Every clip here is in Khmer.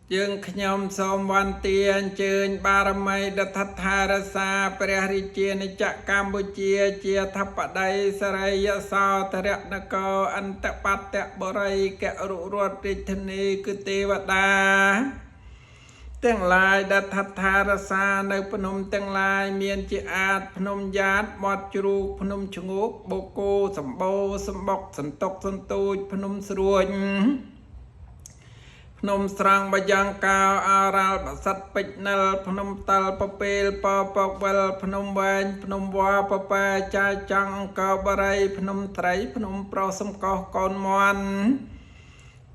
dương nhom xôm văn tiền chơn ba râm mây đất thất thà ra xaព្រះរាជាណាចក្រកម្ពុជាជាធបតីសរិយសោធរនគរអន្តបតបរិយករុរដ្ឋរាជធានីគឺទេវតាទាំងឡាយដែលថដ្ឋារសានៅភ្នំទាំងឡាយមានជាអាចភ្នំយ៉ាតមាត់ជ្រូកភ្នំឈ្ងោកបូកគោសម្បូរសម្បុកសន្តុកសន្ទូចភ្នំស្រួញភ្នំស្រង់បយ៉ាងកោអារ៉ាល់បសិតពេជ្រនិលភ្នំតលពពេលពពកវិលភ្នំវែងភ្នំវ៉ាពប៉ែចាយចង់អង្គរបរិយភ្នំត្រីភ្នំប្រុសសំកោះកូនមន់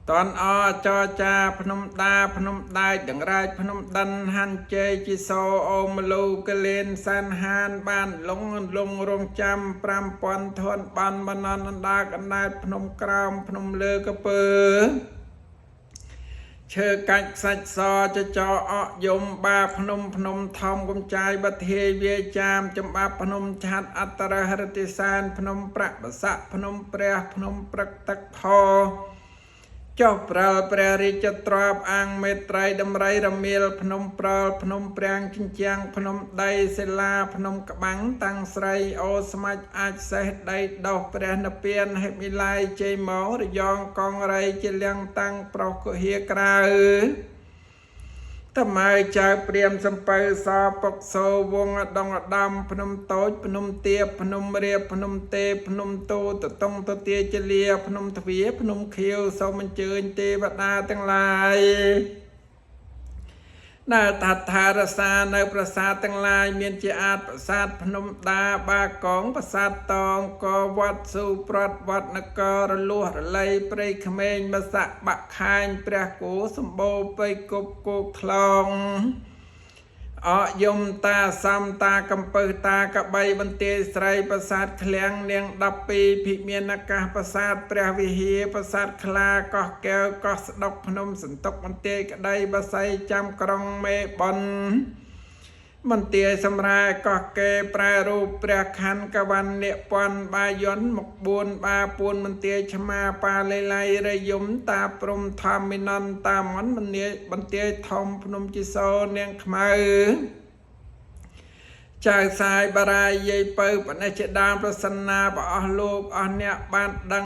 តនអចចាភ្នំដាភ្នំដែកដង្រែកភ្នំដិនហាន់ជ័យជីសោអូមលូកលេនសានហានបានលងរងចាំ 5000 ធនបានបណ្ណនណ្ដាកណ្ដែតភ្នំក្រោមភ្នំលើកពើឈើកាច់ខ្សាច់សចចអយំបាភ្នំធំកំចាយបធាយវាចាមចំបាប់ភ្នំឆាត់អត្តរហរតិសានភ្នំប្រៈបស័កភ្នំព្រះភ្នំព្រឹកទឹកផចុះប្រលព្រះរាជទ្របអាងមេត្រីដំរីរមៀលភ្នំប្រលភ្នំប្រាំងចិញ្ចាំងភ្នំដីសិលាភ្នំក្បាំងតាំងស្រីអូស្មាច់អាចសេះដីដោះព្រះនិព្វានហេមិឡាយជ័យមករយ៉ងកងរៃជាលៀងតាំងប្រុសគុហៀក្រៅតម៉ៅចៅព្រាមសំពៅសពុកសោវងដងដំភ្នំតូចភ្នំទាបភ្នំរៀបភ្នំទេភ្នំតូតតុងតទាជលាភ្នំទ្វាភ្នំខៀវសូមអញ្ជើញទេវតាទាំងឡាយនៅថដ្ឋារសានៅប្រាសាទទាំងឡាយមានជាអាចប្រាសាទភ្នំដាបាកងប្រាសាទតងកវត្តសុប្រតវត្តនគររលួសរលៃព្រៃក្មេងមស័កបាក់ខាញព្រះគោសម្បូរពេកគប់គោកថ្លងអយមតាសំតាកំពើតាកបីបន្ទាយស្រីប្រាសាទឃ្លាំងនាង12ភិមានអាកាសប្រាសាទព្រះវិហារប្រាសាទខ្លាកោះកែវកោះស្ដុកភ្នំសន្ទុកបន្ទាយក្តីបស័យចាំក្រុងមេបនបន្ទាយសម្រាកោះកេប្រែរូបព្រះខ័នកវណ្ណនិពន្ធបាយ័នមក4បាពួនបន្ទាយឆ្មាប៉ាលេឡៃរយមតាព្រំធម្មិនន្តតាមនបន្ទាយធំភ្នំជីសូនាងខ្មៅចៅសាយបារាយយាយពៅបណិជដានប្រសិនណាបអស់លោកអស់អ្នកបានដឹង